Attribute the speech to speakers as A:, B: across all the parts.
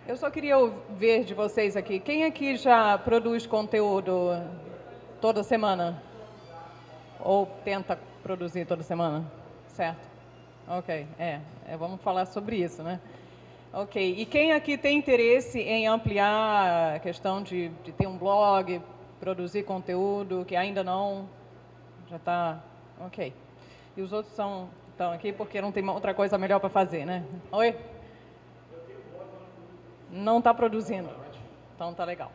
A: Eu só queria ver de vocês aqui. Quem aqui já produz conteúdo toda semana? Ou tenta produzir toda semana? Certo? Ok, vamos falar sobre isso, né? Ok, e quem aqui tem interesse em ampliar a questão de ter um blog, produzir conteúdo, que ainda não, já está, ok. E os outros estão aqui porque não tem outra coisa melhor para fazer, né? Oi? Não está produzindo. Então tá legal.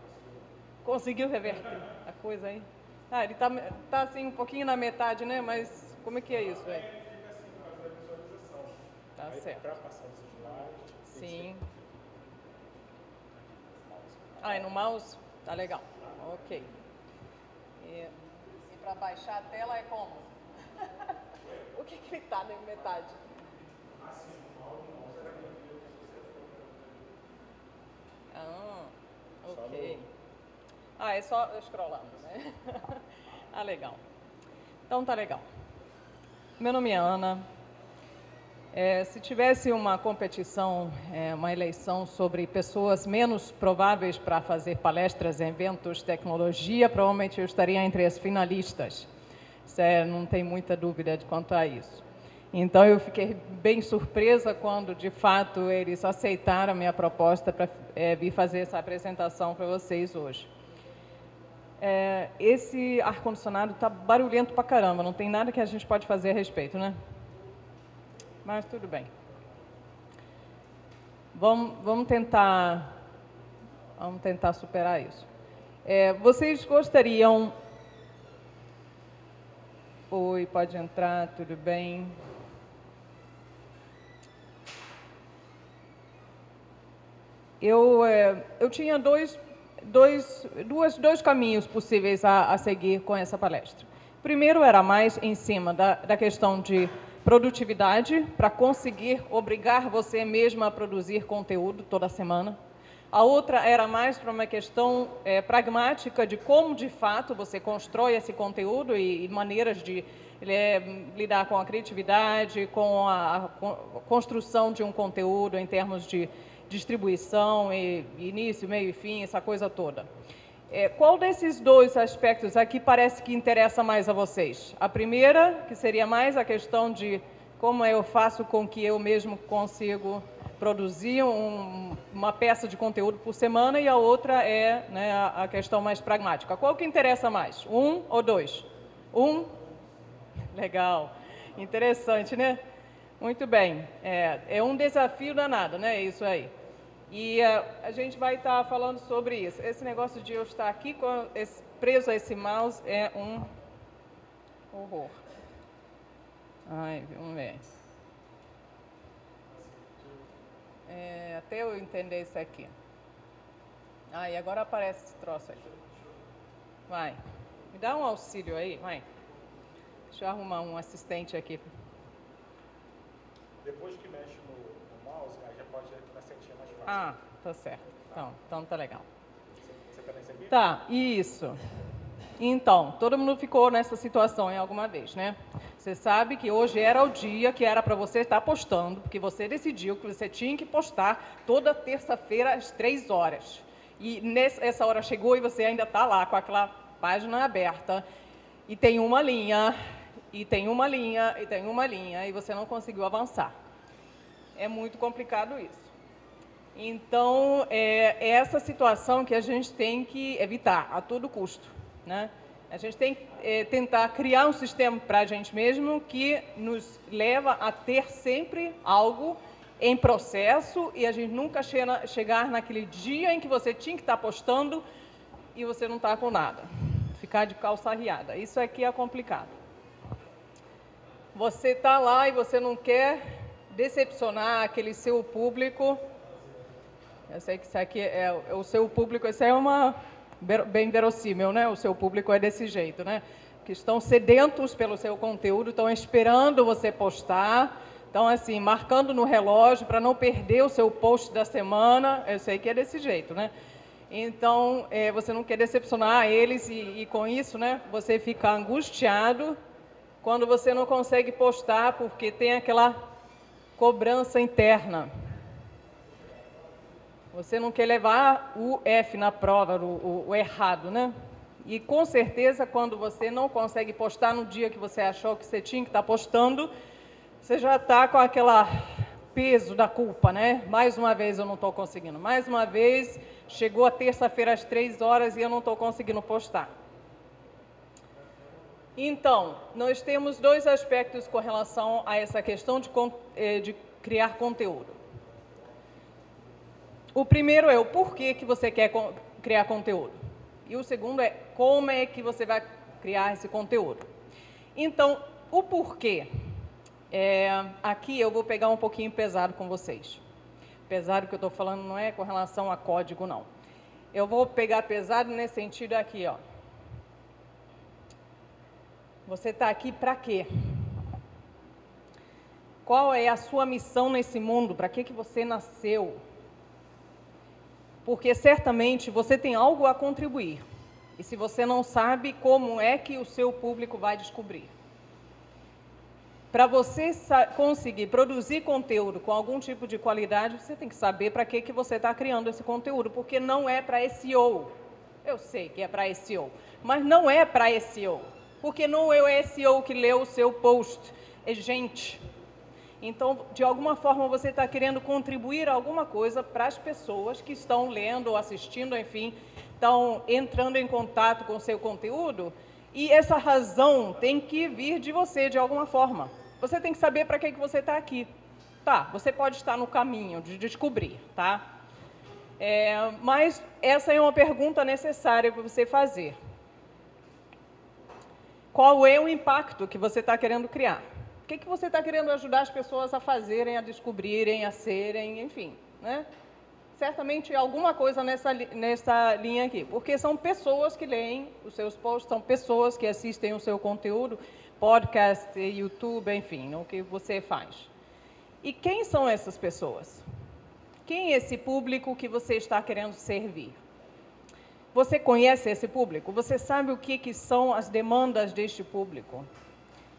A: Conseguiu reverter a coisa aí? Ah, ele tá assim um pouquinho na metade, né? Mas como é que é isso, velho? Tá certo. Sim. Ah, e no mouse? Tá legal. Ok. E para baixar a tela é como? O que ele tá na metade? Ah, ok. Ah, é só scrollando, né? Ah, legal. Então tá legal. Meu nome é Ana. Se tivesse uma competição, uma eleição sobre pessoas menos prováveis para fazer palestras em eventos, tecnologia, provavelmente eu estaria entre as finalistas. Não tem muita dúvida quanto a isso. Então eu fiquei bem surpresa quando, de fato, eles aceitaram a minha proposta para vir fazer essa apresentação para vocês hoje. Esse ar-condicionado está barulhento pra caramba, não tem nada que a gente pode fazer a respeito, né? Mas tudo bem. Vamos tentar superar isso. Vocês gostariam... Oi, pode entrar, tudo bem? Eu tinha dois caminhos possíveis a seguir com essa palestra. Primeiro era mais em cima da questão de produtividade, para conseguir obrigar você mesma a produzir conteúdo toda semana. A outra era mais para uma questão pragmática de como, de fato, você constrói esse conteúdo e maneiras de lidar com a criatividade, com a construção de um conteúdo em termos de distribuição, início, meio e fim, essa coisa toda. Qual desses dois aspectos aqui parece que interessa mais a vocês? A primeira, que seria mais a questão de como eu faço com que eu mesmo consigo produzir uma peça de conteúdo por semana, e a outra é, né, a questão mais pragmática. Qual que interessa mais? Um ou dois? Um? Legal. Interessante, né? Muito bem. É um desafio danado, né? Isso aí. E a gente vai estar falando sobre isso. Esse negócio de eu estar aqui preso a esse mouse é um horror. Ai, vamos ver. Até eu entender isso aqui. E agora aparece esse troço aqui. Vai. Me dá um auxílio aí, vai. Deixa eu arrumar um assistente aqui.
B: Depois que mexe no mouse, aí já pode ir aqui na setinha mais fácil.
A: Tá certo. Então tá legal.
B: Você tá nesse aqui?
A: Tá, isso. Então, todo mundo ficou nessa situação em alguma vez, né? Você sabe que hoje era o dia que era para você estar postando, porque você decidiu que você tinha que postar toda terça-feira às 3 horas. E essa hora chegou e você ainda está lá com aquela página aberta, e tem uma linha, e tem uma linha, e tem uma linha, e você não conseguiu avançar. É muito complicado isso. Então, é essa situação que a gente tem que evitar a todo custo, né? A gente tem que tentar criar um sistema para a gente mesmo que nos leva a ter sempre algo em processo e a gente nunca chegar naquele dia em que você tinha que estar postando e você não está com nada. Ficar de calça arriada. Isso aqui é complicado. Você está lá e você não quer decepcionar aquele seu público. Eu sei que isso aqui é o seu público, isso é bem verossímil, né? O seu público é desse jeito, né? Que estão sedentos pelo seu conteúdo, estão esperando você postar, estão assim, marcando no relógio para não perder o seu post da semana. Eu sei que é desse jeito, né? Então, você não quer decepcionar eles e com isso, né, você fica angustiado quando você não consegue postar porque tem aquela cobrança interna. Você não quer levar o F na prova, o errado, né? E com certeza, quando você não consegue postar no dia que você achou que você tinha que estar postando, você já está com aquele peso da culpa, né? Mais uma vez eu não estou conseguindo. Mais uma vez, chegou a terça-feira às 3 horas e eu não estou conseguindo postar. Então, nós temos dois aspectos com relação a essa questão de criar conteúdo. O primeiro é o porquê que você quer criar conteúdo. E o segundo é como é que você vai criar esse conteúdo. Então, o porquê, aqui eu vou pegar um pouquinho pesado com vocês. Pesado que eu estou falando não é com relação a código, não. Eu vou pegar pesado nesse sentido aqui, ó. Você está aqui para quê? Qual é a sua missão nesse mundo? Para que você nasceu? Porque certamente você tem algo a contribuir. E se você não sabe, como é que o seu público vai descobrir? Para você conseguir produzir conteúdo com algum tipo de qualidade, você tem que saber para que você está criando esse conteúdo, porque não é para SEO. Eu sei que é para SEO, mas não é para SEO, porque não é o SEO que leu o seu post, é gente. Então, de alguma forma, você está querendo contribuir alguma coisa para as pessoas que estão lendo ou assistindo, enfim, estão entrando em contato com o seu conteúdo, e essa razão tem que vir de você, de alguma forma. Você tem que saber para que você está aqui. Tá, você pode estar no caminho de descobrir, tá? Mas essa é uma pergunta necessária para você fazer. Qual é o impacto que você está querendo criar? O que você está querendo ajudar as pessoas a fazerem, a descobrirem, a serem, enfim, né? Certamente alguma coisa nessa linha aqui, porque são pessoas que leem os seus posts, são pessoas que assistem o seu conteúdo, podcast, YouTube, enfim, o que você faz. E quem são essas pessoas? Quem é esse público que você está querendo servir? Você conhece esse público? Você sabe o que são as demandas deste público?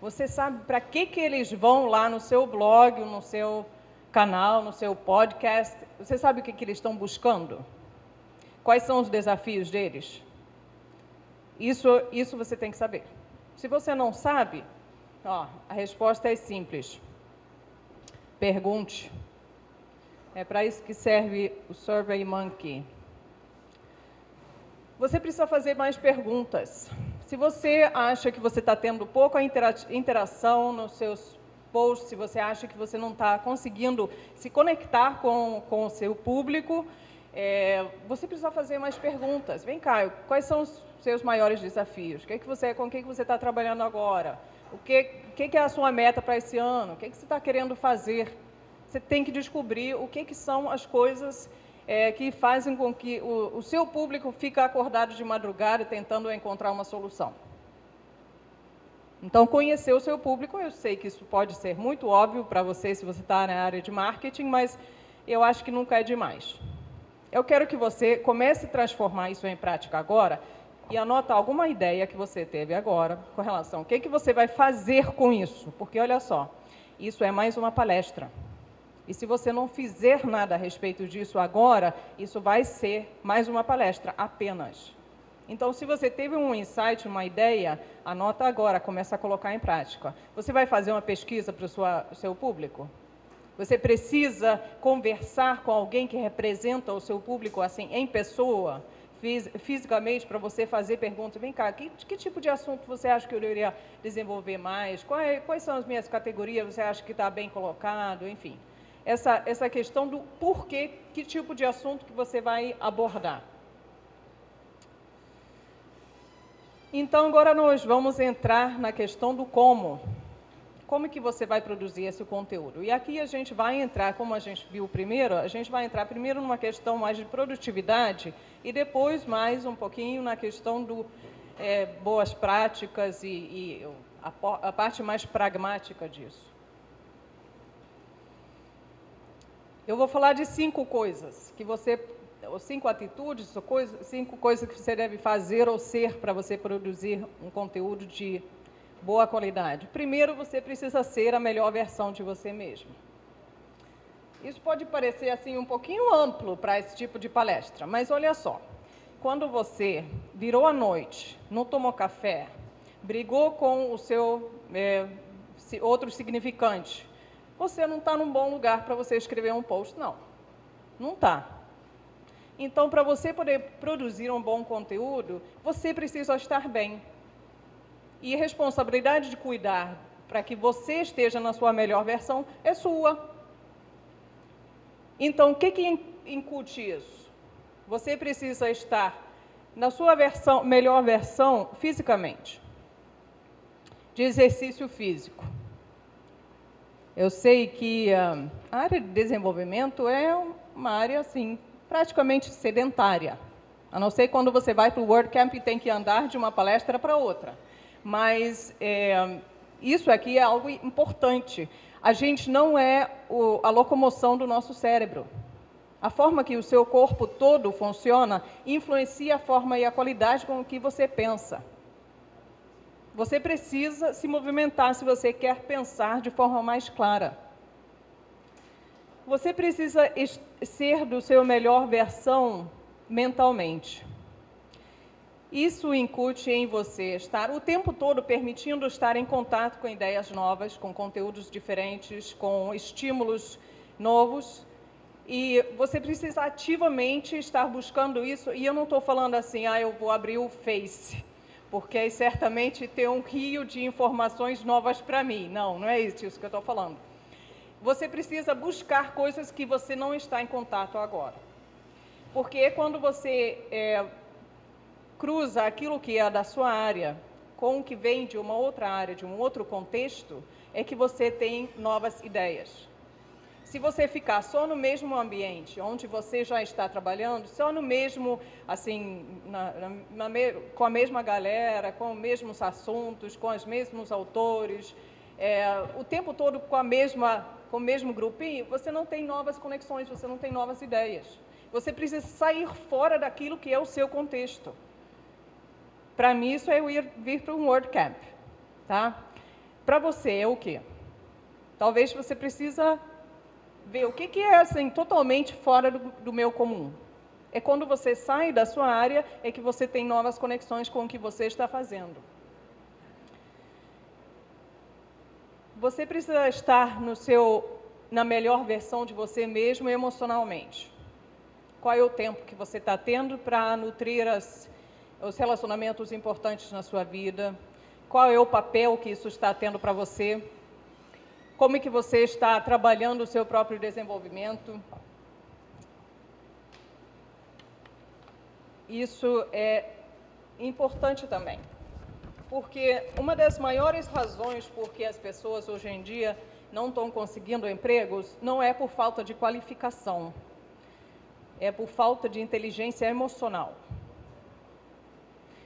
A: Você sabe para que eles vão lá no seu blog, no seu canal, no seu podcast? Você sabe o que eles estão buscando? Quais são os desafios deles? Isso você tem que saber. Se você não sabe, ó, a resposta é simples. Pergunte. É para isso que serve o SurveyMonkey. Você precisa fazer mais perguntas. Se você acha que você está tendo pouca interação nos seus posts, se você acha que você não está conseguindo se conectar com o seu público, você precisa fazer mais perguntas. Vem cá, quais são os seus maiores desafios? Com o que você está trabalhando agora? O que é a sua meta para esse ano? O que você está querendo fazer? Você tem que descobrir o que são as coisas que fazem com que o seu público fique acordado de madrugada tentando encontrar uma solução. Então, conhecer o seu público, eu sei que isso pode ser muito óbvio para você se você está na área de marketing, mas eu acho que nunca é demais. Eu quero que você comece a transformar isso em prática agora e anota alguma ideia que você teve agora com relação ao que você vai fazer com isso. Porque, olha só, isso é mais uma palestra. E se você não fizer nada a respeito disso agora, isso vai ser mais uma palestra apenas. Então, se você teve um insight, uma ideia, anota agora, começa a colocar em prática. Você vai fazer uma pesquisa para o seu público? Você precisa conversar com alguém que representa o seu público, assim, em pessoa, fisicamente, para você fazer perguntas. Vem cá, que tipo de assunto você acha que eu deveria desenvolver mais? Quais são as minhas categorias? Você acha que está bem colocado? Enfim. Essa questão do porquê, que tipo de assunto que você vai abordar. Então, agora nós vamos entrar na questão do como. Como que você vai produzir esse conteúdo? E aqui a gente vai entrar, como a gente viu primeiro, a gente vai entrar primeiro numa questão mais de produtividade e depois mais um pouquinho na questão do boas práticas e a parte mais pragmática disso. Eu vou falar de 5 coisas que você, ou 5 atitudes, 5 coisas que você deve fazer ou ser para você produzir um conteúdo de boa qualidade. Primeiro, você precisa ser a melhor versão de você mesmo. Isso pode parecer assim um pouquinho amplo para esse tipo de palestra, mas olha só. Quando você virou à noite, não tomou café, brigou com o seu outro significante, você não está num bom lugar para você escrever um post, não. Não está. Então, para você poder produzir um bom conteúdo, você precisa estar bem. E a responsabilidade de cuidar para que você esteja na sua melhor versão é sua. Então, o que incute isso? Você precisa estar na sua melhor versão fisicamente, de exercício físico. Eu sei que a área de desenvolvimento é uma área, assim, praticamente sedentária. A não ser quando você vai para o WordCamp e tem que andar de uma palestra para outra. Mas isso aqui é algo importante. A gente não é a locomoção do nosso cérebro. A forma que o seu corpo todo funciona influencia a forma e a qualidade com que você pensa. Você precisa se movimentar se você quer pensar de forma mais clara. Você precisa ser do seu melhor versão mentalmente. Isso incute em você estar o tempo todo permitindo estar em contato com ideias novas, com conteúdos diferentes, com estímulos novos. E você precisa ativamente estar buscando isso. E eu não estou falando assim, eu vou abrir o Face, porque aí certamente tem um rio de informações novas para mim. Não, não é isso que eu estou falando. Você precisa buscar coisas que você não está em contato agora. Porque quando você cruza aquilo que é da sua área com o que vem de uma outra área, de um outro contexto, é que você tem novas ideias. Se você ficar só no mesmo ambiente, onde você já está trabalhando, só no mesmo, assim, com a mesma galera, com os mesmos assuntos, com os mesmos autores, o tempo todo com o mesmo grupinho, você não tem novas conexões, você não tem novas ideias. Você precisa sair fora daquilo que é o seu contexto. Para mim, isso é vir para um WordCamp, tá? Para você é o quê? Talvez você precisa ver o que é assim, totalmente fora do meu comum. É quando você sai da sua área, é que você tem novas conexões com o que você está fazendo. Você precisa estar na melhor versão de você mesmo emocionalmente. Qual é o tempo que você está tendo para nutrir os relacionamentos importantes na sua vida? Qual é o papel que isso está tendo para você? Como é que você está trabalhando o seu próprio desenvolvimento? Isso é importante também, porque uma das maiores razões por que as pessoas hoje em dia não estão conseguindo empregos não é por falta de qualificação, é por falta de inteligência emocional.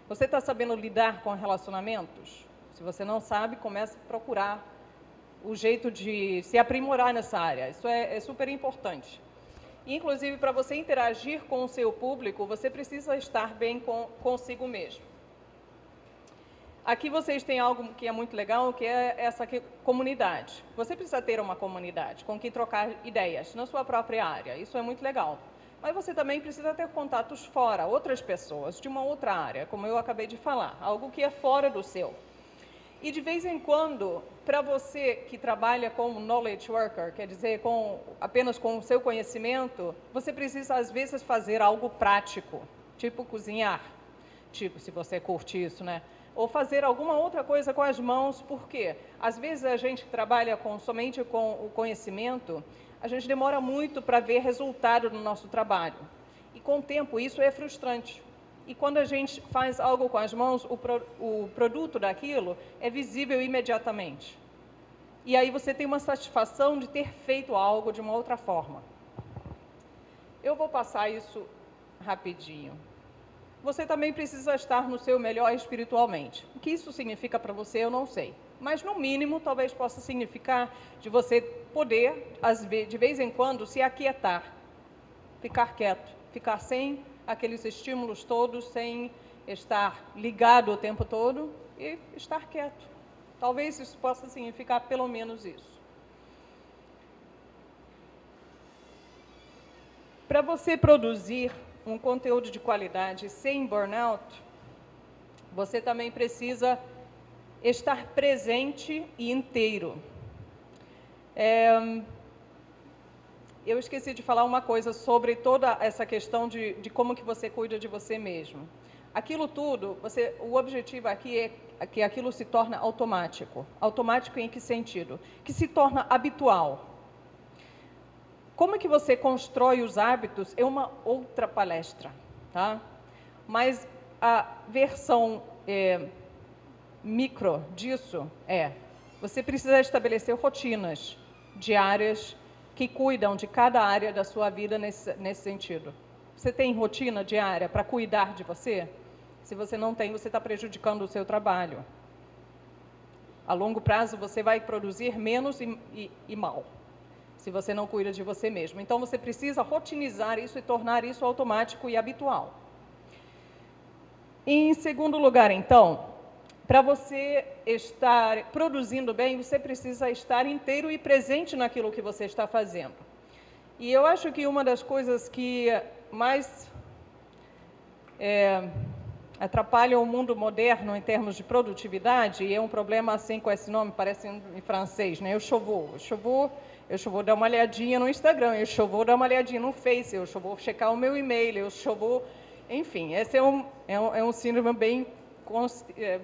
A: Você está sabendo lidar com relacionamentos? Se você não sabe, comece a procurar o jeito de se aprimorar nessa área. Isso é super importante. Inclusive, para você interagir com o seu público, você precisa estar bem consigo mesmo. Aqui vocês têm algo que é muito legal, que é essa comunidade. Você precisa ter uma comunidade com quem trocar ideias na sua própria área. Isso é muito legal. Mas você também precisa ter contatos fora, outras pessoas de uma outra área, como eu acabei de falar, algo que é fora do seu. E de vez em quando, para você que trabalha como knowledge worker, quer dizer, apenas com o seu conhecimento, você precisa às vezes fazer algo prático, tipo cozinhar, tipo, se você curte isso, né? Ou fazer alguma outra coisa com as mãos, porque às vezes a gente trabalha somente com o conhecimento, a gente demora muito para ver resultado no nosso trabalho. E com o tempo isso é frustrante. E quando a gente faz algo com as mãos, o produto daquilo é visível imediatamente. E aí você tem uma satisfação de ter feito algo de uma outra forma. Eu vou passar isso rapidinho. Você também precisa estar no seu melhor espiritualmente. O que isso significa para você, eu não sei. Mas, no mínimo, talvez possa significar de você poder, de vez em quando, se aquietar. Ficar quieto, ficar sem aqueles estímulos todos, sem estar ligado o tempo todo e estar quieto. Talvez isso possa significar pelo menos isso. Para você produzir um conteúdo de qualidade sem burnout, você também precisa estar presente e inteiro. Eu esqueci de falar uma coisa sobre toda essa questão de como que você cuida de você mesmo. Aquilo tudo, o objetivo aqui é que aquilo se torne automático. Automático em que sentido? Que se torna habitual. Como é que você constrói os hábitos é uma outra palestra, tá? Mas a versão micro disso você precisa estabelecer rotinas diárias que cuidam de cada área da sua vida nesse sentido. Você tem rotina diária para cuidar de você? Se você não tem, você está prejudicando o seu trabalho. A longo prazo, você vai produzir menos e mal, se você não cuida de você mesmo. Então, você precisa rotinizar isso e tornar isso automático e habitual. Em segundo lugar, então, para você estar produzindo bem, você precisa estar inteiro e presente naquilo que você está fazendo. E eu acho que uma das coisas que mais atrapalha o mundo moderno em termos de produtividade, e é um problema assim com esse nome, parece em francês, né? Eu vou dar uma olhadinha no Instagram, eu vou dar uma olhadinha no Face, eu vou checar o meu e-mail, eu vou... Enfim, esse é um síndrome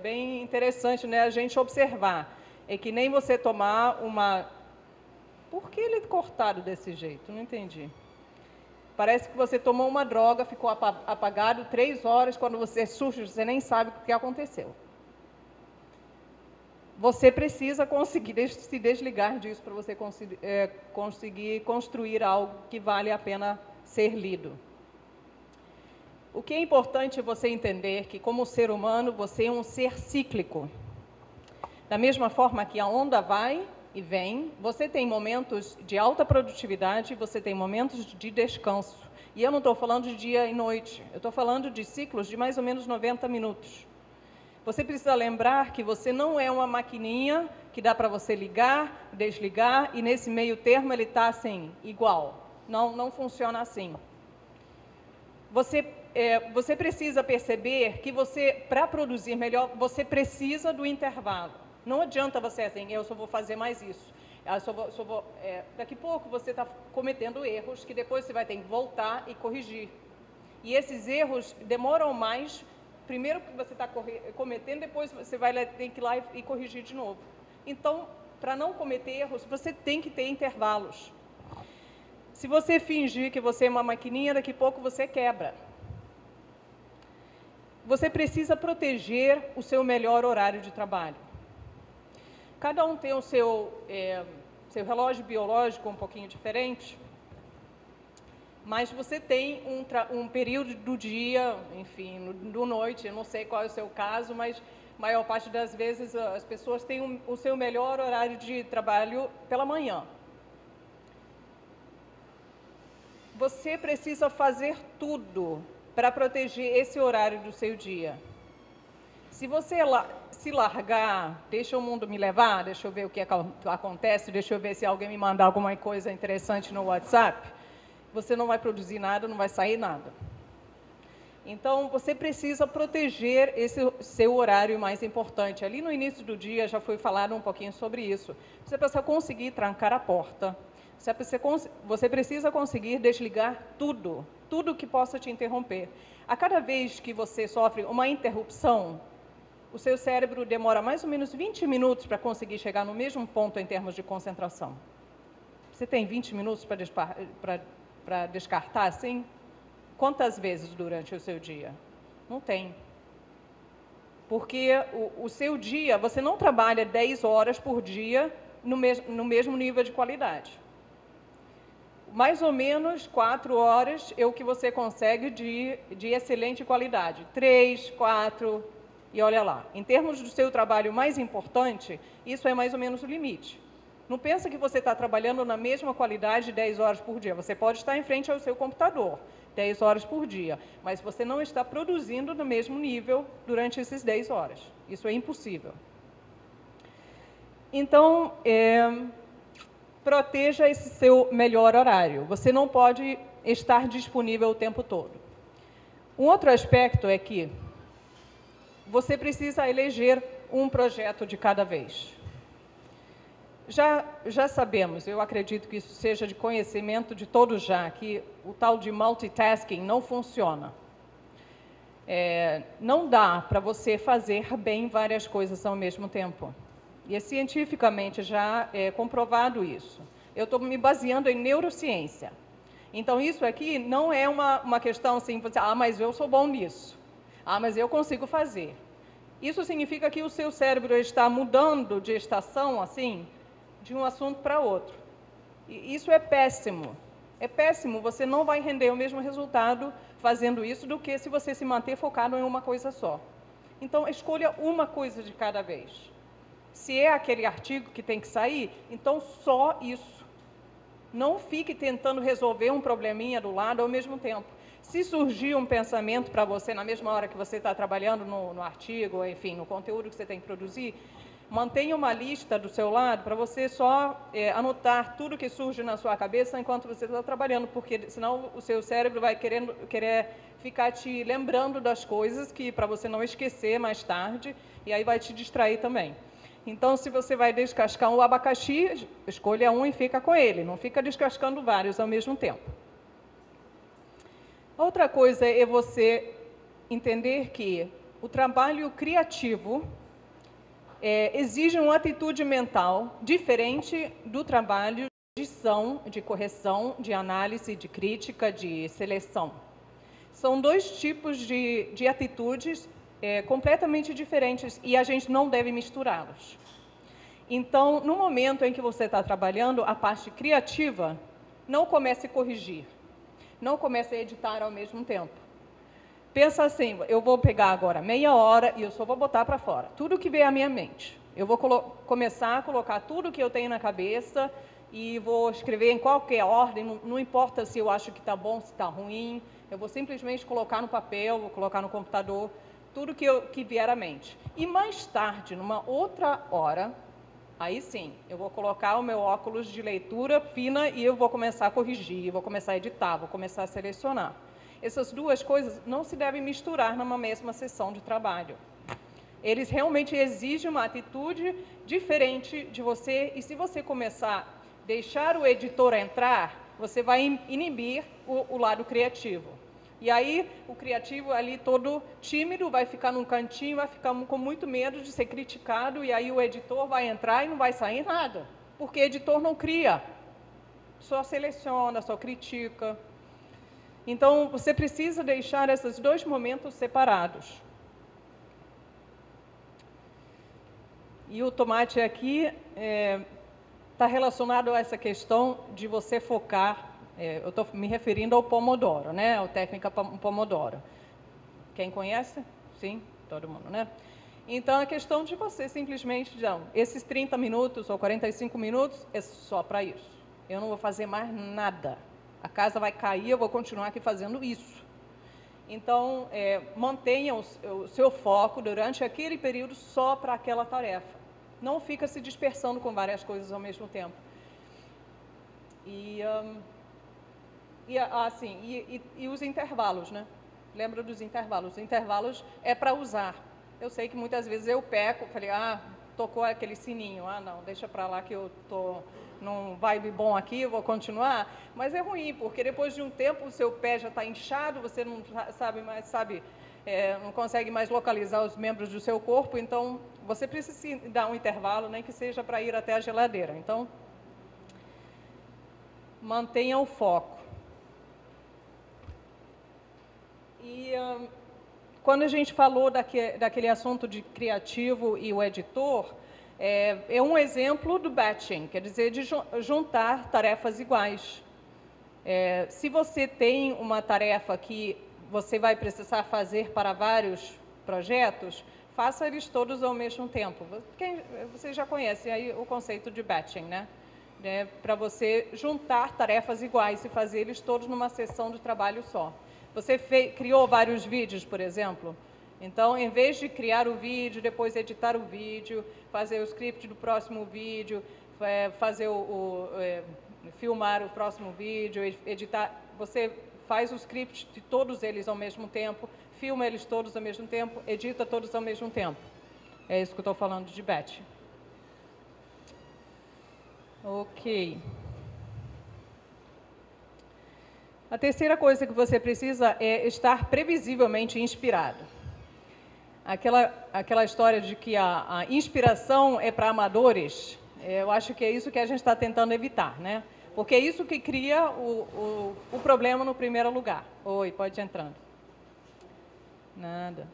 A: bem interessante, né, a gente observar. É que nem você tomar uma... Por que ele é cortado desse jeito? Não entendi. Parece que você tomou uma droga, ficou apagado 3 horas, quando você surge, você nem sabe o que aconteceu. Você precisa conseguir se desligar disso para você conseguir construir algo que vale a pena ser lido. O que é importante você entender que, como ser humano, você é um ser cíclico. Da mesma forma que a onda vai e vem, você tem momentos de alta produtividade, você tem momentos de descanso. E eu não estou falando de dia e noite, eu estou falando de ciclos de mais ou menos 90 minutos. Você precisa lembrar que você não é uma maquininha que dá para você ligar, desligar, e nesse meio termo ele está assim, igual. Não funciona assim. Você precisa perceber que para produzir melhor, você precisa do intervalo. Não adianta você assim, eu só vou fazer mais isso. Daqui a pouco você está cometendo erros que depois você vai ter que voltar e corrigir. E esses erros demoram mais, primeiro que você está cometendo, depois você vai ter que ir lá e corrigir de novo. Então, para não cometer erros, você tem que ter intervalos. Se você fingir que você é uma maquininha, daqui a pouco você quebra. Você precisa proteger o seu melhor horário de trabalho. Cada um tem o seu relógio biológico um pouquinho diferente, mas você tem um período do dia, enfim, do noite, eu não sei qual é o seu caso, mas a maior parte das vezes as pessoas têm o seu melhor horário de trabalho pela manhã. Você precisa fazer tudo para proteger esse horário do seu dia. Se você se largar, deixa o mundo me levar, deixa eu ver o que acontece, deixa eu ver se alguém me mandar alguma coisa interessante no WhatsApp, você não vai produzir nada, não vai sair nada. Então, você precisa proteger esse seu horário mais importante. Ali no início do dia já foi falado um pouquinho sobre isso. Você precisa conseguir trancar a porta. Você precisa conseguir desligar tudo que possa te interromper. A cada vez que você sofre uma interrupção, o seu cérebro demora mais ou menos 20 minutos para conseguir chegar no mesmo ponto em termos de concentração. Você tem 20 minutos para descartar, assim? Quantas vezes durante o seu dia? Não tem. Porque o seu dia, você não trabalha 10 horas por dia no mesmo nível de qualidade. Mais ou menos 4 horas é o que você consegue de excelente qualidade. 3, 4, e olha lá. Em termos do seu trabalho mais importante, isso é mais ou menos o limite. Não pensa que você está trabalhando na mesma qualidade 10 horas por dia. Você pode estar em frente ao seu computador 10 horas por dia, mas você não está produzindo no mesmo nível durante esses 10 horas. Isso é impossível. Então, proteja esse seu melhor horário. Você não pode estar disponível o tempo todo. Um outro aspecto é que você precisa eleger um projeto de cada vez. Já sabemos, eu acredito que isso seja de conhecimento de todos já, que o tal de multitasking não funciona. Não dá para você fazer bem várias coisas ao mesmo tempo. E cientificamente já é comprovado isso. Eu estou me baseando em neurociência. Então, isso aqui não é uma questão assim, mas eu sou bom nisso. Mas eu consigo fazer. Isso significa que o seu cérebro está mudando de estação, assim, de um assunto para outro. E isso é péssimo. É péssimo, você não vai render o mesmo resultado fazendo isso do que se você se manter focado em uma coisa só. Então, escolha uma coisa de cada vez. Se é aquele artigo que tem que sair, então só isso. Não fique tentando resolver um probleminha do lado ao mesmo tempo. Se surgir um pensamento para você na mesma hora que você está trabalhando no artigo, enfim, no conteúdo que você tem que produzir, mantenha uma lista do seu lado para você só anotar tudo que surge na sua cabeça enquanto você está trabalhando, porque senão o seu cérebro vai querer ficar te lembrando das coisas que para você não esquecer mais tarde, e aí vai te distrair também. Então, se você vai descascar um abacaxi, escolha um e fica com ele, não fica descascando vários ao mesmo tempo. Outra coisa é você entender que o trabalho criativo exige uma atitude mental diferente do trabalho de edição, de correção, de análise, de crítica, de seleção. São dois tipos de atitudes completamente diferentes e a gente não deve misturá-los. Então, no momento em que você está trabalhando a parte criativa, não comece a corrigir, não comece a editar ao mesmo tempo. Pensa assim, eu vou pegar agora meia hora e eu só vou botar para fora tudo que veio à minha mente. Eu vou começar a colocar tudo que eu tenho na cabeça e vou escrever em qualquer ordem, não importa se eu acho que está bom, se está ruim, eu vou simplesmente colocar no papel, vou colocar no computador, tudo que vier à mente. E mais tarde, numa outra hora, aí sim, eu vou colocar o meu óculos de leitura fina e eu vou começar a corrigir, vou começar a editar, vou começar a selecionar. Essas duas coisas não se devem misturar numa mesma sessão de trabalho. Eles realmente exigem uma atitude diferente de você, e se você começar a deixar o editor entrar, você vai inibir o lado criativo. E aí, o criativo ali todo tímido, vai ficar num cantinho, vai ficar com muito medo de ser criticado, e aí o editor vai entrar e não vai sair nada, porque o editor não cria, só seleciona, só critica. Então, você precisa deixar esses dois momentos separados. E o tomate aqui está relacionado a essa questão de você focar. Eu estou me referindo ao Pomodoro, né? A técnica Pomodoro. Quem conhece? Sim, todo mundo, né? Então, a questão de você simplesmente, não, esses 30 minutos ou 45 minutos é só para isso. Eu não vou fazer mais nada. A casa vai cair, eu vou continuar aqui fazendo isso. Então, mantenha o seu foco durante aquele período só para aquela tarefa. Não fica se dispersando com várias coisas ao mesmo tempo. E os intervalos, né? Lembra dos intervalos? Os intervalos é para usar. Eu sei que muitas vezes eu peco, falei, tocou aquele sininho, não, deixa para lá que eu estou num vibe bom aqui, eu vou continuar. Mas é ruim, porque depois de um tempo o seu pé já está inchado, você não sabe mais, não consegue mais localizar os membros do seu corpo, então você precisa dar um intervalo, nem que seja para ir até a geladeira. Então, mantenha o foco. E quando a gente falou daquele assunto de criativo e o editor, é um exemplo do batching, quer dizer, de juntar tarefas iguais. Se você tem uma tarefa que você vai precisar fazer para vários projetos, faça eles todos ao mesmo tempo. Você já conhece aí o conceito de batching, né? Para você juntar tarefas iguais e fazer eles todos numa sessão de trabalho só. Você criou vários vídeos, por exemplo? Então, em vez de criar o vídeo, depois editar o vídeo, fazer o script do próximo vídeo, filmar o próximo vídeo, editar, você faz o script de todos eles ao mesmo tempo, filma eles todos ao mesmo tempo, edita todos ao mesmo tempo. É isso que eu estou falando de batch. Ok. A terceira coisa que você precisa é estar previsivelmente inspirado. Aquela história de que a inspiração é para amadores, eu acho que é isso que a gente está tentando evitar, né? Porque é isso que cria o problema no primeiro lugar. Oi, pode ir entrando. Nada.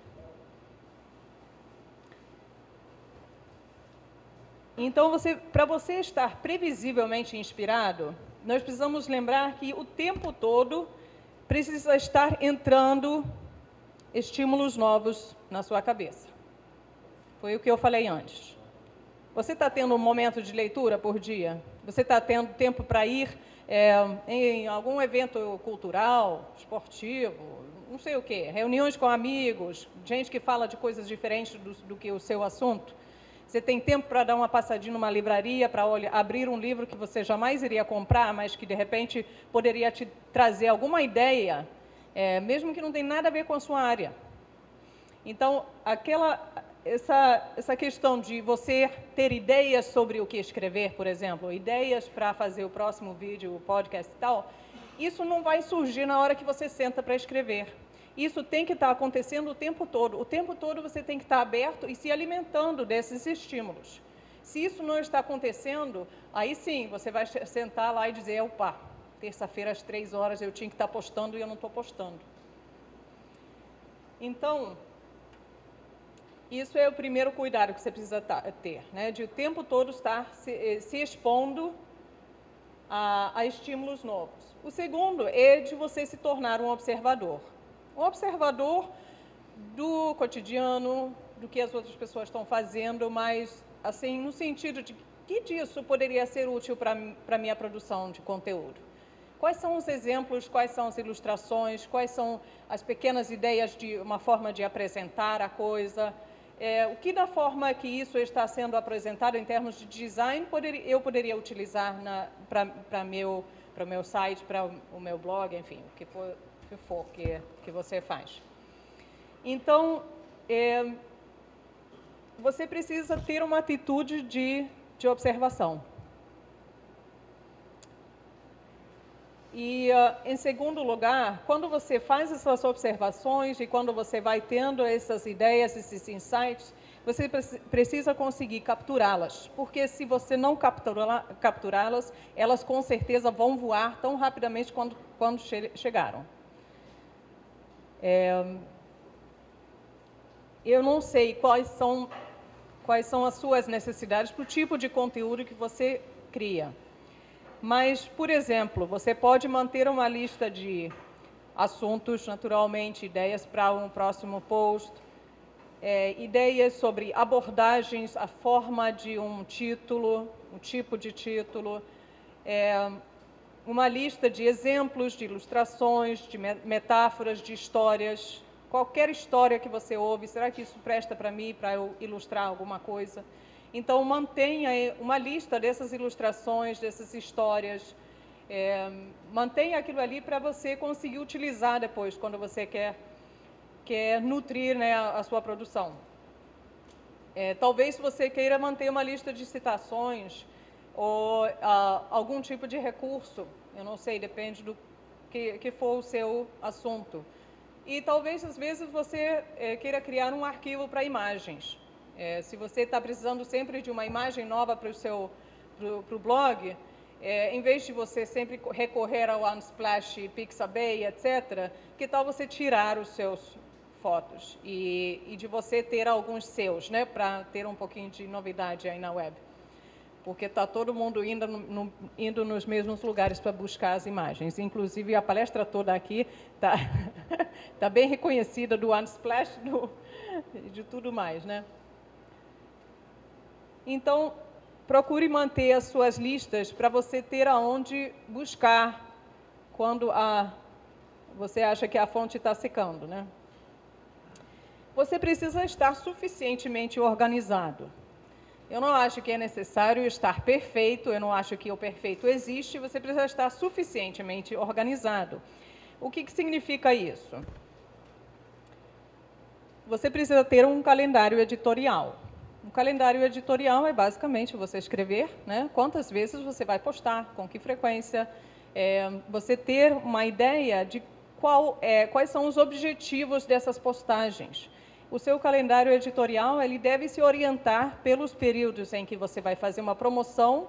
A: Então, para você estar previsivelmente inspirado, nós precisamos lembrar que o tempo todo precisa estar entrando estímulos novos na sua cabeça. Foi o que eu falei antes. Você está tendo um momento de leitura por dia? Você está tendo tempo para ir em algum evento cultural, esportivo, não sei o quê, reuniões com amigos, gente que fala de coisas diferentes do que o seu assunto? Você tem tempo para dar uma passadinha numa livraria, para abrir um livro que você jamais iria comprar, mas que, de repente, poderia te trazer alguma ideia, mesmo que não tenha nada a ver com a sua área. Então, essa questão de você ter ideias sobre o que escrever, por exemplo, ideias para fazer o próximo vídeo, o podcast e tal, isso não vai surgir na hora que você senta para escrever. Isso tem que estar acontecendo o tempo todo. O tempo todo você tem que estar aberto e se alimentando desses estímulos. Se isso não está acontecendo, aí sim, você vai sentar lá e dizer, opa, terça-feira às 3 horas eu tinha que estar postando e eu não estou postando. Então, isso é o primeiro cuidado que você precisa ter, né? De o tempo todo estar se expondo a estímulos novos. O segundo é de você se tornar um observador. Um observador do cotidiano, do que as outras pessoas estão fazendo, mas assim, no sentido de que disso poderia ser útil para a minha produção de conteúdo. Quais são os exemplos, quais são as ilustrações, quais são as pequenas ideias de uma forma de apresentar a coisa, o que da forma que isso está sendo apresentado em termos de design eu poderia utilizar para o meu site, para o meu blog, enfim, o que for que você faz. Então, você precisa ter uma atitude de observação. E, em segundo lugar, quando você faz essas observações e quando você vai tendo essas ideias, esses insights, você precisa conseguir capturá-las, porque se você não capturá-las, elas com certeza vão voar tão rapidamente quando chegaram. Eu não sei quais são as suas necessidades para o tipo de conteúdo que você cria. Mas, por exemplo, você pode manter uma lista de assuntos, naturalmente, ideias para um próximo post, ideias sobre abordagens, a forma de um título, um tipo de título, uma lista de exemplos, de ilustrações, de metáforas, de histórias. Qualquer história que você ouve, será que isso presta para mim, para eu ilustrar alguma coisa? Então, mantenha uma lista dessas ilustrações, dessas histórias. Mantenha aquilo ali para você conseguir utilizar depois, quando você quer nutrir, né, a sua produção. Talvez você queira manter uma lista de citações ou algum tipo de recurso. Eu não sei, depende do que for o seu assunto. E talvez, às vezes, você queira criar um arquivo para imagens. Se você está precisando sempre de uma imagem nova para o blog, em vez de você sempre recorrer ao Unsplash, Pixabay, etc., que tal você tirar os seus fotos e de você ter alguns seus, né, para ter um pouquinho de novidade aí na web? Porque está todo mundo indo nos mesmos lugares para buscar as imagens. Inclusive, a palestra toda aqui tá bem reconhecida do Unsplash, de tudo mais, né? Então, procure manter as suas listas para você ter aonde buscar quando você acha que a fonte está secando, né? Você precisa estar suficientemente organizado. Eu não acho que é necessário estar perfeito, eu não acho que o perfeito existe, você precisa estar suficientemente organizado. O que significa isso? Você precisa ter um calendário editorial. Um calendário editorial é basicamente você escrever, né, quantas vezes você vai postar, com que frequência, você ter uma ideia de quais são os objetivos dessas postagens. O seu calendário editorial ele deve se orientar pelos períodos em que você vai fazer uma promoção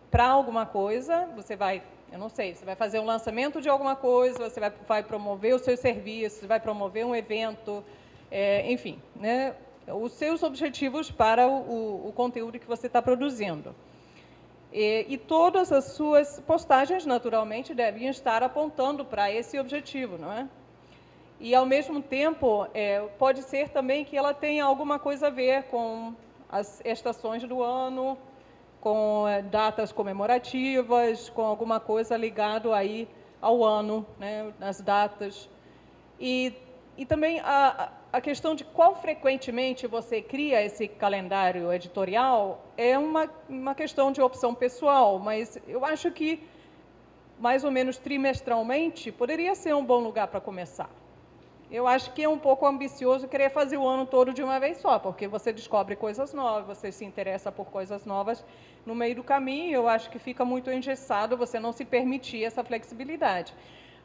A: para alguma coisa, você vai, eu não sei, você vai fazer um lançamento de alguma coisa, você vai promover os seus serviços, vai promover um evento, enfim, né, os seus objetivos para o conteúdo que você está produzindo. E todas as suas postagens, naturalmente, devem estar apontando para esse objetivo, não é? E, ao mesmo tempo, pode ser também que ela tenha alguma coisa a ver com as estações do ano, com datas comemorativas, com alguma coisa ligado aí ao ano, né, nas datas. E também a questão de qual frequentemente você cria esse calendário editorial é uma questão de opção pessoal, mas eu acho que, mais ou menos trimestralmente, poderia ser um bom lugar para começar. Eu acho que é um pouco ambicioso querer fazer o ano todo de uma vez só, porque você descobre coisas novas, você se interessa por coisas novas no meio do caminho, eu acho que fica muito engessado você não se permitir essa flexibilidade.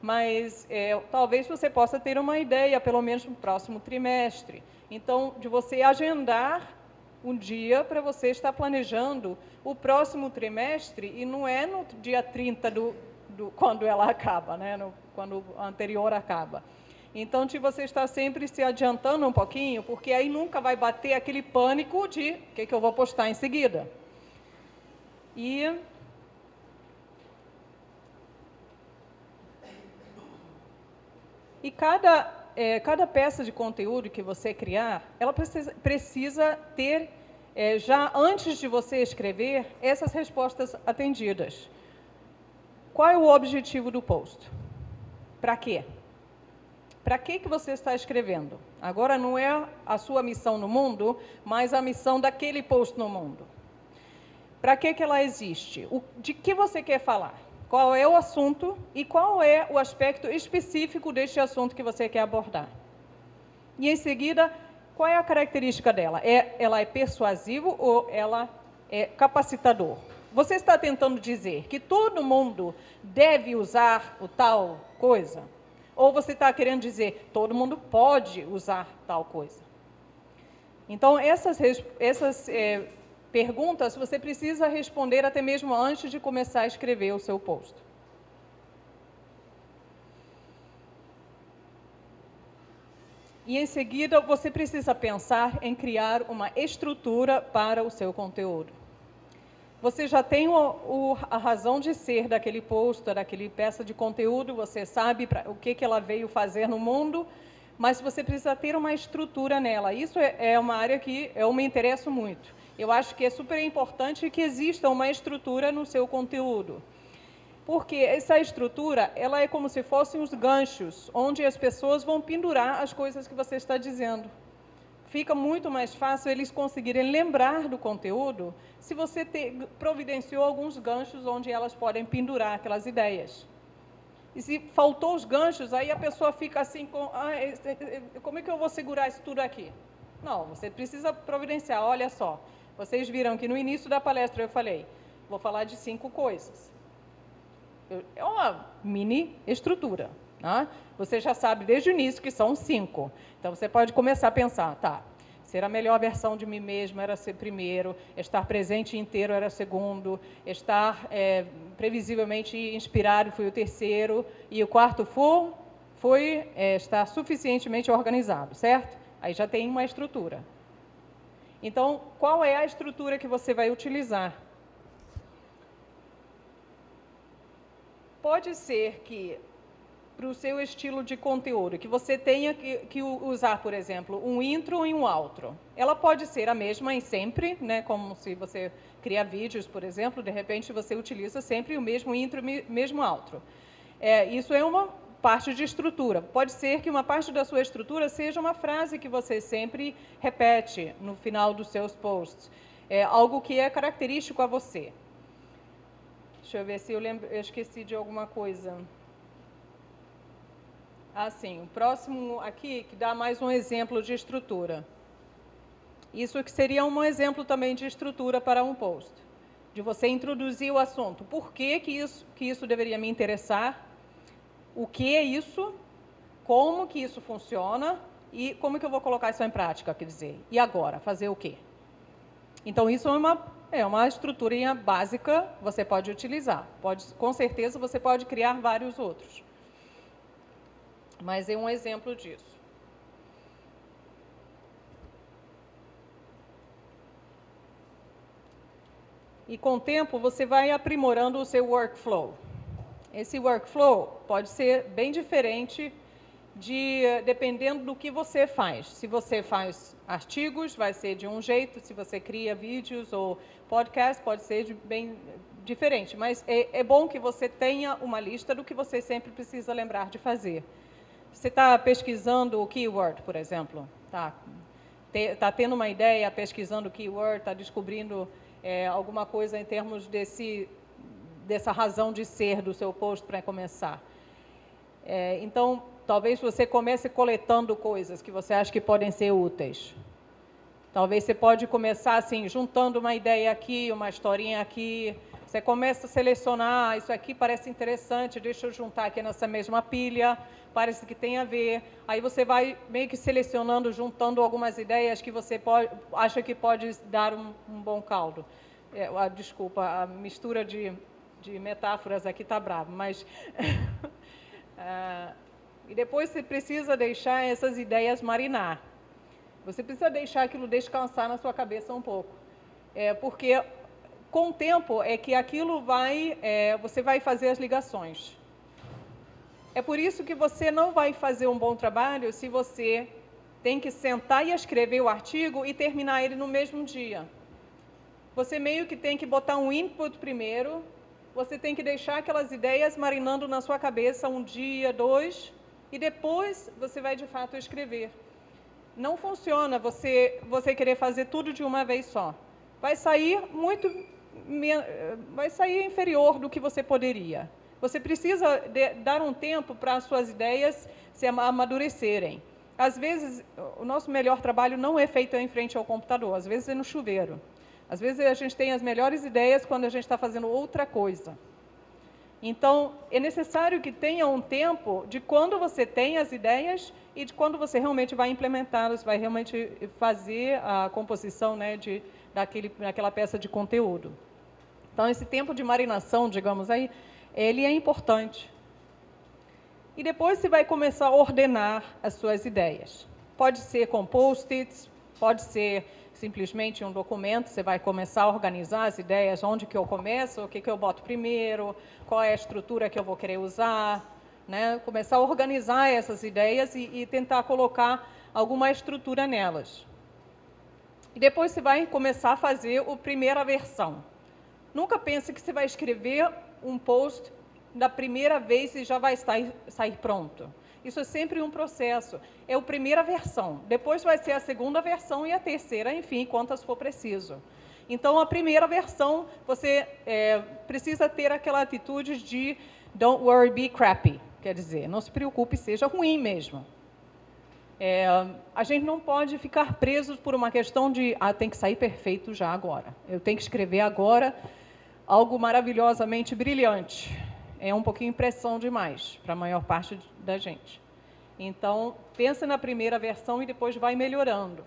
A: Mas talvez você possa ter uma ideia, pelo menos no próximo trimestre. Então, de você agendar um dia para você estar planejando o próximo trimestre, e não é no dia 30 quando ela acaba, né? Quando o anterior acaba. Então, de você estar sempre se adiantando um pouquinho, porque aí nunca vai bater aquele pânico de o que eu vou postar em seguida. E cada peça de conteúdo que você criar, ela precisa ter, já antes de você escrever, essas respostas atendidas. Qual é o objetivo do post? Para quê? Para que você está escrevendo? Agora não é a sua missão no mundo, mas a missão daquele post no mundo. Para que ela existe? De que você quer falar? Qual é o assunto e qual é o aspecto específico deste assunto que você quer abordar? E, em seguida, qual é a característica dela? Ela é persuasivo ou ela é capacitador? Você está tentando dizer que todo mundo deve usar o tal coisa? Ou você está querendo dizer, todo mundo pode usar tal coisa? Então, essas perguntas você precisa responder até mesmo antes de começar a escrever o seu post. E, em seguida, você precisa pensar em criar uma estrutura para o seu conteúdo. Você já tem a razão de ser daquele post, daquele peça de conteúdo, você sabe o que ela veio fazer no mundo, mas você precisa ter uma estrutura nela. Isso é uma área que eu me interesso muito. Eu acho que é super importante que exista uma estrutura no seu conteúdo. Porque essa estrutura, ela é como se fossem os ganchos, onde as pessoas vão pendurar as coisas que você está dizendo. Fica muito mais fácil eles conseguirem lembrar do conteúdo se você providenciou alguns ganchos onde elas podem pendurar aquelas ideias. E se faltou os ganchos, aí a pessoa fica assim, como é que eu vou segurar isso tudo aqui? Não, você precisa providenciar, olha só, vocês viram que no início da palestra eu falei, vou falar de 5 coisas. É uma mini estrutura. Tá? Você já sabe desde o início que são 5. Então, você pode começar a pensar, tá, ser a melhor versão de mim mesmo era ser primeiro, estar presente inteiro era segundo, estar previsivelmente inspirado foi o terceiro, e o quarto foi estar suficientemente organizado, certo? Aí já tem uma estrutura. Então, qual é a estrutura que você vai utilizar? Pode ser que, para o seu estilo de conteúdo, que você tenha que usar, por exemplo, um intro e um outro. Ela pode ser a mesma em sempre, né? Como se você cria vídeos, por exemplo, de repente você utiliza sempre o mesmo intro e o mesmo outro. Isso é uma parte de estrutura. Pode ser que uma parte da sua estrutura seja uma frase que você sempre repete no final dos seus posts. algo que é característico a você. Deixa eu ver se eu esqueci de alguma coisa. Sim, o próximo aqui, que dá mais um exemplo de estrutura. Isso que seria um exemplo também de estrutura para um post. De você introduzir o assunto. Por que isso deveria me interessar? O que é isso? Como que isso funciona? E como que eu vou colocar isso em prática, quer dizer? E agora? Fazer o quê? Então, isso é uma estruturinha básica, você pode utilizar. Com certeza, você pode criar vários outros. Mas é um exemplo disso. E com o tempo, você vai aprimorando o seu workflow. Esse workflow pode ser bem diferente dependendo do que você faz. Se você faz artigos, vai ser de um jeito. Se você cria vídeos ou podcast, pode ser bem diferente. Mas é bom que você tenha uma lista do que você sempre precisa lembrar de fazer. Você está pesquisando o keyword, por exemplo. Tá tendo uma ideia, pesquisando o keyword, está descobrindo alguma coisa em termos dessa razão de ser do seu post para começar. Então, talvez você comece coletando coisas que você acha que podem ser úteis. Talvez você pode começar assim, juntando uma ideia aqui, uma historinha aqui. Você começa a selecionar, isso aqui parece interessante, deixa eu juntar aqui nessa mesma pilha, parece que tem a ver. Aí você vai meio que selecionando, juntando algumas ideias que você acha que pode dar um bom caldo. Desculpa, a mistura de metáforas aqui está brava, mas... e depois você precisa deixar essas ideias marinar. Você precisa deixar aquilo descansar na sua cabeça um pouco. Porque com o tempo é que aquilo você vai fazer as ligações. É por isso que você não vai fazer um bom trabalho se você tem que sentar e escrever o artigo e terminar ele no mesmo dia. Você meio que tem que botar um input primeiro, você tem que deixar aquelas ideias marinando na sua cabeça um dia, 2, e depois você vai de fato escrever. Não funciona você querer fazer tudo de uma vez só. Vai sair inferior do que você poderia. Você precisa dar um tempo para as suas ideias se amadurecerem. Às vezes, o nosso melhor trabalho não é feito em frente ao computador, às vezes é no chuveiro. Às vezes a gente tem as melhores ideias quando a gente está fazendo outra coisa. Então, é necessário que tenha um tempo de quando você tem as ideias e de quando você realmente vai implementá-las, vai realmente fazer a composição, né, daquela peça de conteúdo. Então, esse tempo de marinação, digamos aí, ele é importante. E depois você vai começar a ordenar as suas ideias. Pode ser com post-its, pode ser simplesmente um documento, você vai começar a organizar as ideias, onde que eu começo, o que eu boto primeiro, qual é a estrutura que eu vou querer usar, né? Começar a organizar essas ideias e tentar colocar alguma estrutura nelas. E depois você vai começar a fazer a primeira versão. Nunca pense que você vai escrever um post da primeira vez e já vai sair pronto. Isso é sempre um processo. É a primeira versão. Depois vai ser a segunda versão e a terceira, enfim, quantas for preciso. Então, a primeira versão, você precisa ter aquela atitude de don't worry, be crappy. Quer dizer, não se preocupe, seja ruim mesmo. A gente não pode ficar preso por uma questão de tem que sair perfeito já agora. Eu tenho que escrever agora algo maravilhosamente brilhante. É um pouquinho pressão demais para a maior parte da gente. Então, pensa na primeira versão e depois vai melhorando.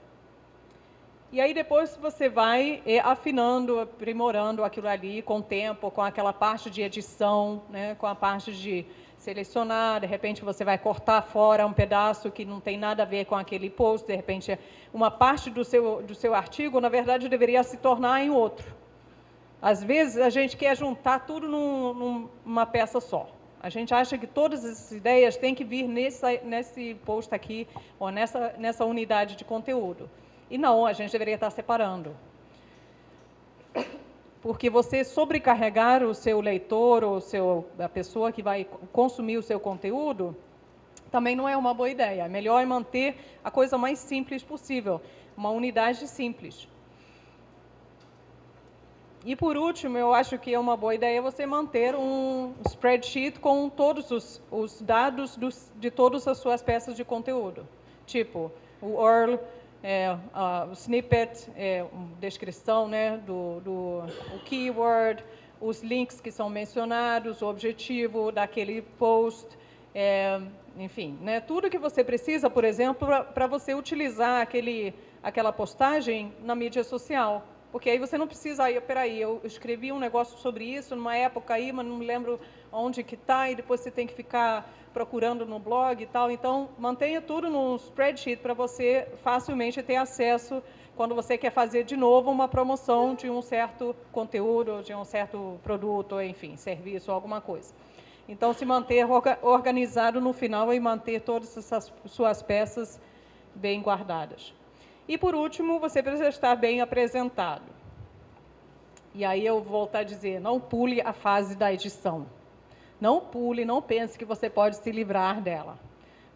A: E aí depois você vai afinando, aprimorando aquilo ali com o tempo, com aquela parte de edição, né, com a parte de selecionar, de repente você vai cortar fora um pedaço que não tem nada a ver com aquele post, de repente uma parte do seu artigo, na verdade, deveria se tornar em outro. Às vezes, a gente quer juntar tudo numa peça só. A gente acha que todas essas ideias têm que vir nesse post aqui, ou nessa unidade de conteúdo. E não, a gente deveria estar separando. Porque você sobrecarregar o seu leitor, ou a pessoa que vai consumir o seu conteúdo, também não é uma boa ideia. É melhor manter a coisa mais simples possível, uma unidade simples. E por último, eu acho que é uma boa ideia você manter um spreadsheet com todos os dados de todas as suas peças de conteúdo. Tipo, o URL, o snippet, descrição, né, o keyword, os links que são mencionados, o objetivo daquele post, enfim, né, tudo que você precisa, por exemplo, para você utilizar aquela postagem na mídia social. Porque aí você não precisa, peraí, eu escrevi um negócio sobre isso numa época aí, mas não me lembro onde que está, e depois você tem que ficar procurando no blog e tal. Então, mantenha tudo num spreadsheet para você facilmente ter acesso quando você quer fazer de novo uma promoção de um certo conteúdo, de um certo produto, enfim, serviço, alguma coisa. Então, se manter organizado no final e manter todas essas suas peças bem guardadas. E, por último, você precisa estar bem apresentado. E aí eu volto a dizer, não pule a fase da edição. Não pule, não pense que você pode se livrar dela.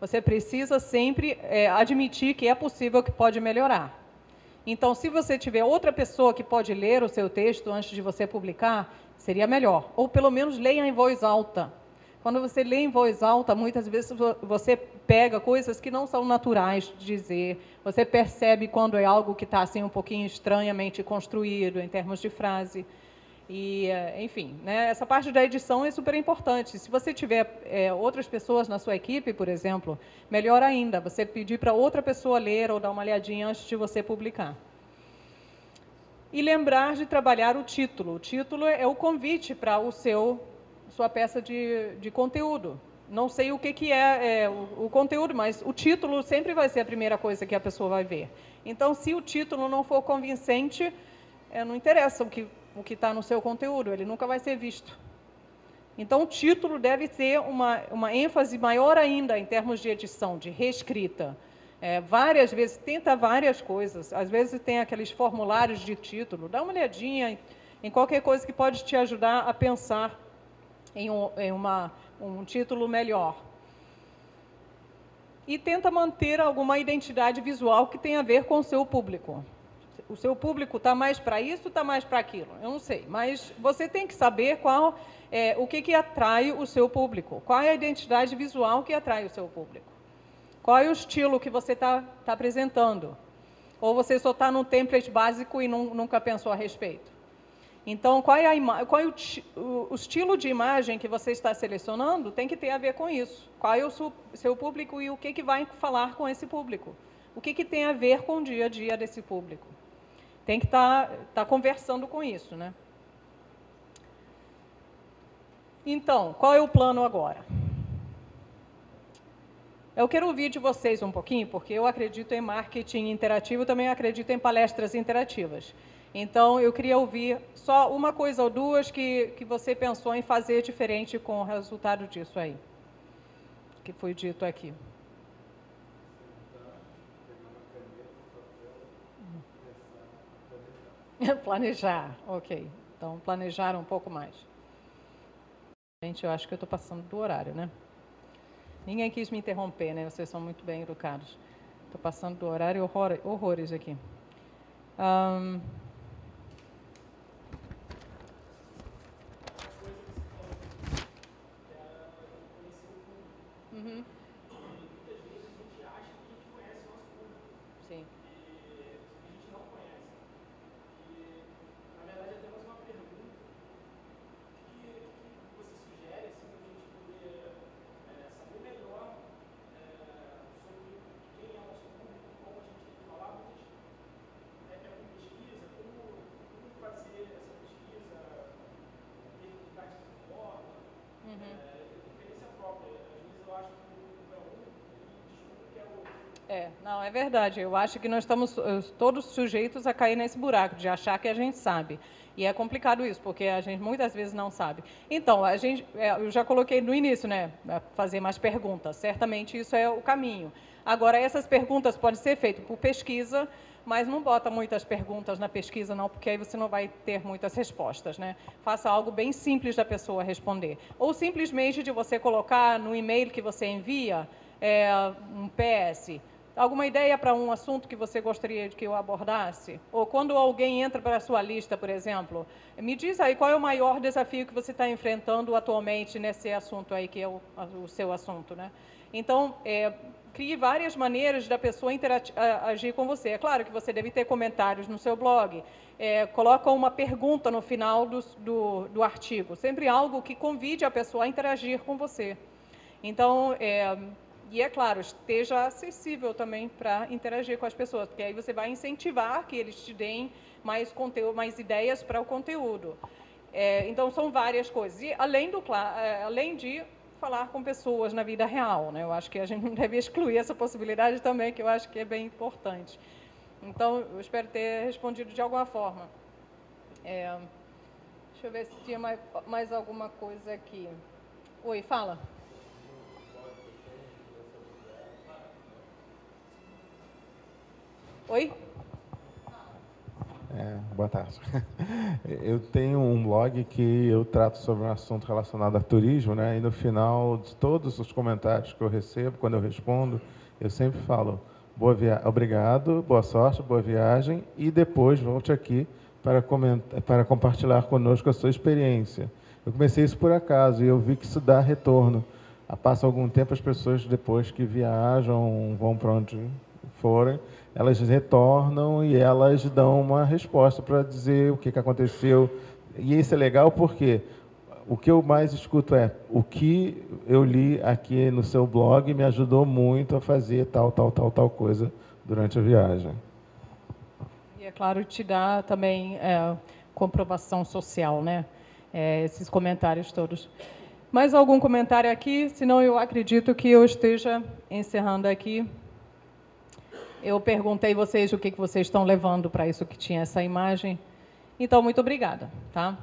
A: Você precisa sempre admitir que é possível, que pode melhorar. Então, se você tiver outra pessoa que pode ler o seu texto antes de você publicar, seria melhor. Ou, pelo menos, leia em voz alta. Quando você lê em voz alta, muitas vezes você pega coisas que não são naturais de dizer, você percebe quando é algo que está assim, um pouquinho estranhamente construído em termos de frase. E, enfim, né, essa parte da edição é super importante. Se você tiver outras pessoas na sua equipe, por exemplo, melhor ainda, você pedir para outra pessoa ler ou dar uma olhadinha antes de você publicar. E lembrar de trabalhar o título. O título é o convite para sua peça de conteúdo. Não sei o que é o conteúdo, mas o título sempre vai ser a primeira coisa que a pessoa vai ver. Então, se o título não for convincente, não interessa o que está no seu conteúdo, ele nunca vai ser visto. Então, o título deve ter uma ênfase maior ainda em termos de edição, de reescrita. Várias vezes, tenta várias coisas. Às vezes tem aqueles formulários de título. Dá uma olhadinha em qualquer coisa que pode te ajudar a pensar em um título melhor. E tenta manter alguma identidade visual que tenha a ver com o seu público. O seu público está mais para isso ou está mais para aquilo? Eu não sei, mas você tem que saber o que atrai o seu público. Qual é a identidade visual que atrai o seu público? Qual é o estilo que você está apresentando? Ou você só está num template básico e nunca pensou a respeito? Então, qual é o estilo de imagem que você está selecionando tem que ter a ver com isso. Qual é o seu público e o que vai falar com esse público? O que tem a ver com o dia a dia desse público? Tem que estar conversando com isso, né? Então, qual é o plano agora? Eu quero ouvir de vocês um pouquinho, porque eu acredito em marketing interativo, também acredito em palestras interativas. Então, eu queria ouvir só uma coisa ou duas que você pensou em fazer diferente com o resultado disso aí, que foi dito aqui. Planejar, ok. Então, planejar um pouco mais. Gente, eu acho que eu estou passando do horário, né? Ninguém quis me interromper, né? Vocês são muito bem educados. Estou passando do horário, horrores aqui. Uhum.
B: Muitas vezes a gente acha que a gente conhece o nosso público.
A: Sim.
B: E a gente não conhece. E, na verdade, temos uma pergunta. O que você sugere assim, para a gente poder saber melhor sobre quem é o nosso público, como a gente tem que falar? Muita gente com pesquisa, como fazer essa pesquisa, ter prática de forma, experiência própria. Às vezes eu acho que o público é um e desculpa que é outro.
A: Não, é verdade. Eu acho que nós estamos todos sujeitos a cair nesse buraco, de achar que a gente sabe. E é complicado isso, porque a gente muitas vezes não sabe. Então, eu já coloquei no início, né, fazer mais perguntas. Certamente isso é o caminho. Agora, essas perguntas podem ser feitas por pesquisa, mas não bota muitas perguntas na pesquisa, não, porque aí você não vai ter muitas respostas, né? Faça algo bem simples da pessoa responder. Ou simplesmente de você colocar no e-mail que você envia um PS. Alguma ideia para um assunto que você gostaria de que eu abordasse? Ou quando alguém entra para a sua lista, por exemplo, me diz aí qual é o maior desafio que você está enfrentando atualmente nesse assunto aí, que é o seu assunto, né? Então, crie várias maneiras da pessoa agir com você. É claro que você deve ter comentários no seu blog, coloca uma pergunta no final do artigo, sempre algo que convide a pessoa a interagir com você. Então, e é claro, esteja acessível também para interagir com as pessoas, porque aí você vai incentivar que eles te deem mais conteúdo, mais ideias para o conteúdo. Então, são várias coisas. E além de falar com pessoas na vida real, né? Eu acho que a gente não deve excluir essa possibilidade também, que eu acho que é bem importante. Então, eu espero ter respondido de alguma forma. Deixa eu ver se tinha mais alguma coisa aqui. Oi, fala. Oi?
C: Boa tarde. Eu tenho um blog que eu trato sobre um assunto relacionado a turismo, né? E no final de todos os comentários que eu recebo, quando eu respondo, eu sempre falo obrigado, boa sorte, boa viagem, e depois volte aqui para compartilhar conosco a sua experiência. Eu comecei isso por acaso e eu vi que isso dá retorno. Passa algum tempo, as pessoas, depois que viajam, vão para onde forem, elas retornam e elas dão uma resposta para dizer o que aconteceu. E isso é legal porque o que eu mais escuto é o que eu li aqui no seu blog me ajudou muito a fazer tal coisa durante a viagem.
A: E é claro, te dá também comprovação social, né? Esses comentários todos. Mais algum comentário aqui? Senão eu acredito que eu esteja encerrando aqui. Eu perguntei a vocês o que vocês estão levando para isso que tinha essa imagem. Então, muito obrigada, tá?